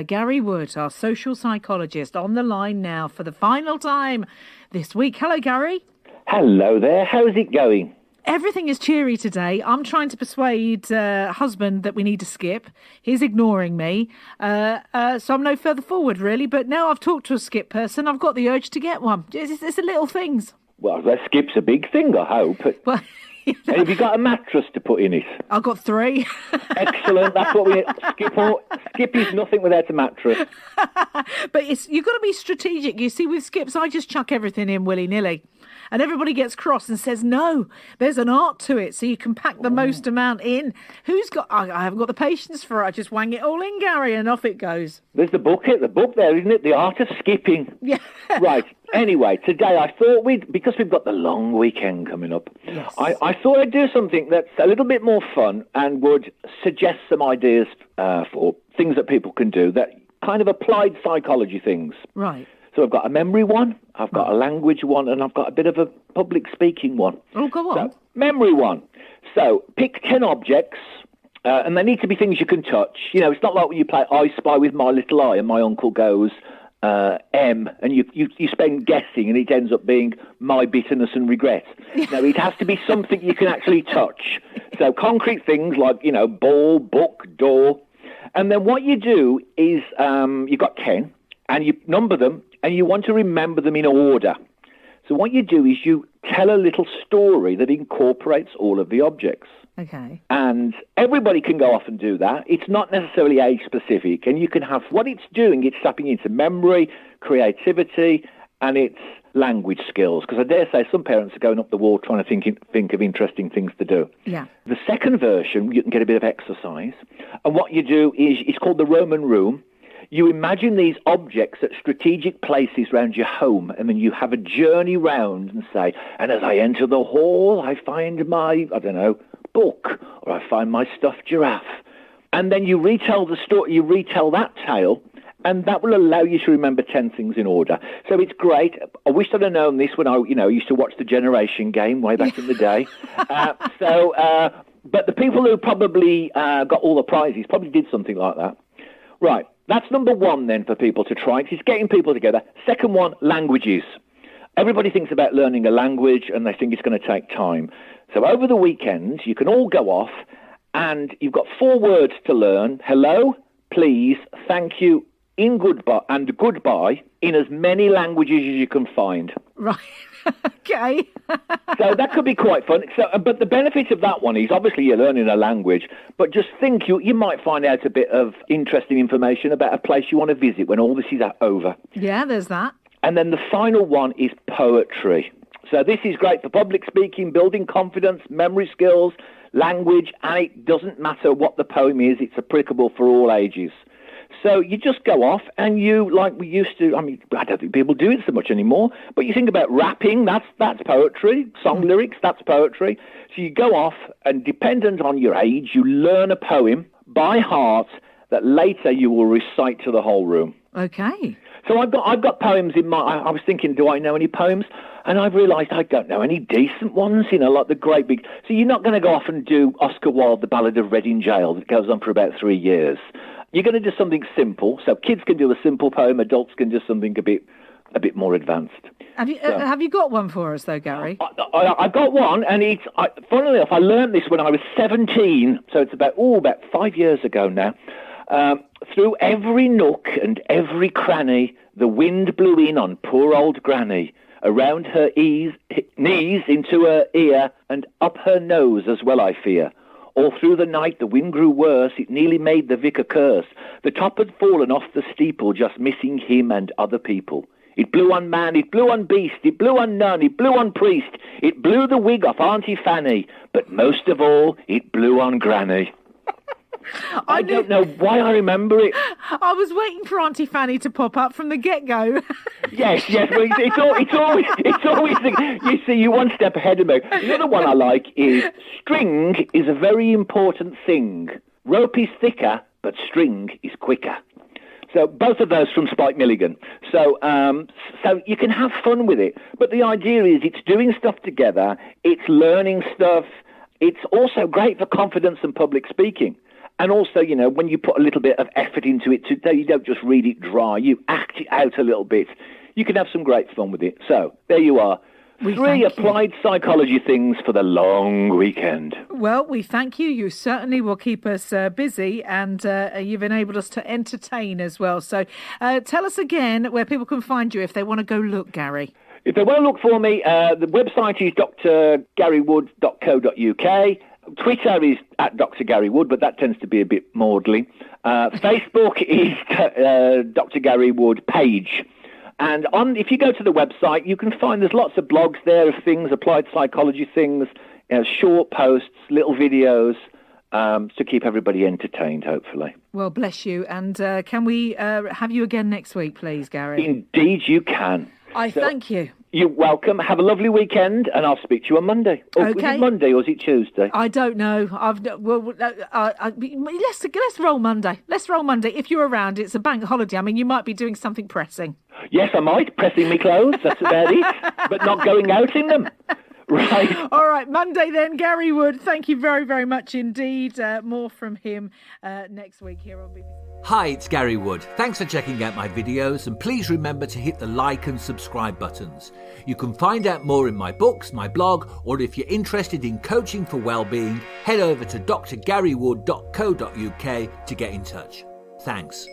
Gary Wood, our social psychologist, on the line now for the final time this week. Hello, Gary. Hello there. How's it going? Everything is cheery today. I'm trying to persuade husband that we need to skip. He's ignoring me. So I'm no further forward, really. But now I've talked to a skip person, I've got the urge to get one. It's the little things. Well, that skip's a big thing, I hope. Well, And have you got a mattress to put in it? I've got 3. Excellent. That's what we skip is nothing without a mattress. But you've got to be strategic. You see, with skips, I just chuck everything in willy-nilly. And everybody gets cross and says, no, there's an art to it, so you can pack the most amount in. I haven't got the patience for it. I just wang it all in, Gary, and off it goes. There's the book there, isn't it? The Art of Skipping. Yeah. Right. Anyway, today I thought because we've got the long weekend coming up, yes. I thought I'd do something that's a little bit more fun and would suggest some ideas for things that people can do, that kind of applied psychology things. Right. So I've got a memory one, I've got a language one, and I've got a bit of a public speaking one. Oh, go on. So, memory one. So pick 10 objects, and they need to be things you can touch. You know, it's not like when you play I Spy with My Little Eye and my uncle goes M, and you spend guessing, and it ends up being my bitterness and regret. No, it has to be something you can actually touch. So concrete things like, ball, book, door. And then what you do is you've got 10, and you number them, and you want to remember them in order. So what you do is you tell a little story that incorporates all of the objects. Okay. And everybody can go off and do that. It's not necessarily age-specific, and you can have what it's doing. It's tapping into memory, creativity, and it's language skills. Because I dare say some parents are going up the wall trying to think of interesting things to do. Yeah. The second version, you can get a bit of exercise. And what you do is, it's called the Roman room. You imagine these objects at strategic places around your home, and then you have a journey round and say, and as I enter the hall, I find my, book, or I find my stuffed giraffe. And then you retell the story, you retell that tale, and that will allow you to remember 10 things in order. So it's great. I wish I'd have known this when I, used to watch the Generation Game way back in the day. But the people who probably got all the prizes probably did something like that. Right. That's number one then for people to try. It's getting people together. Second one, languages. Everybody thinks about learning a language and they think it's going to take time. So over the weekend, you can all go off and you've got 4 words to learn. Hello, please, thank you, in goodbye, and goodbye in as many languages as you can find. Right. Okay. So that could be quite fun. But the benefit of that one is obviously you're learning a language, but just think you might find out a bit of interesting information about a place you want to visit when all this is over. Yeah, there's that. And then the final one is poetry. So this is great for public speaking, building confidence, memory skills, language, and it doesn't matter what the poem is, it's applicable for all ages. So you just go off and you, like we used to, I don't think people do it so much anymore, but you think about rapping, that's poetry, song lyrics, that's poetry. So you go off and dependent on your age, you learn a poem by heart that later you will recite to the whole room. Okay. So I've got poems in my, I was thinking, do I know any poems? And I've realised I don't know any decent ones, like the great big... So you're not going to go off and do Oscar Wilde, The Ballad of Reading Gaol, that goes on for about 3 years. You're going to do something simple. So kids can do a simple poem, adults can do something a bit more advanced. Have you got one for us, though, Gary? I've got one, and funnily enough, I learned this when I was 17, so it's about 5 years ago now. Through every nook and every cranny, the wind blew in on poor old Granny, around her knees, into her ear, and up her nose as well, I fear. All through the night the wind grew worse, it nearly made the vicar curse. The top had fallen off the steeple, just missing him and other people. It blew on man, it blew on beast, it blew on nun, it blew on priest, it blew the wig off Auntie Fanny, but most of all, it blew on Granny. I don't know why I remember it. I was waiting for Auntie Fanny to pop up from the get-go. Yes. Well, it's always. You see, you're one step ahead of me. The other one I like is string is a very important thing. Rope is thicker, but string is quicker. So both of those from Spike Milligan. So you can have fun with it. But the idea is it's doing stuff together. It's learning stuff. It's also great for confidence and public speaking. And also, you know, when you put a little bit of effort into it, you don't just read it dry. You act it out a little bit. You can have some great fun with it. So there you are. Three applied psychology things for the long weekend. Well, we thank you. You certainly will keep us busy, and you've enabled us to entertain as well. So tell us again where people can find you if they want to go look, Gary. If they want to look for me, the website is drgarywood.co.uk. Twitter is at Dr. Gary Wood, but that tends to be a bit maudlin. Facebook is Dr. Gary Wood page. And if you go to the website, you can find there's lots of blogs there of things, applied psychology things, short posts, little videos, to keep everybody entertained, hopefully. Well, bless you. And can we have you again next week, please, Gary? Indeed you can. Thank you. You're welcome. Have a lovely weekend, and I'll speak to you on Monday. Okay. Is it Monday or is it Tuesday? I don't know. Let's roll Monday. Let's roll Monday. If you're around, it's a bank holiday. I mean, you might be doing something pressing. Yes, I might. Pressing me clothes. That's about it. But not going out in them. Right. All right. Monday then, Gary Wood. Thank you very, very much indeed. More from him next week here on BBC. Hi, it's Gary Wood. Thanks for checking out my videos, and please remember to hit the like and subscribe buttons. You can find out more in my books, my blog, or if you're interested in coaching for well-being, head over to drgarywood.co.uk to get in touch. Thanks.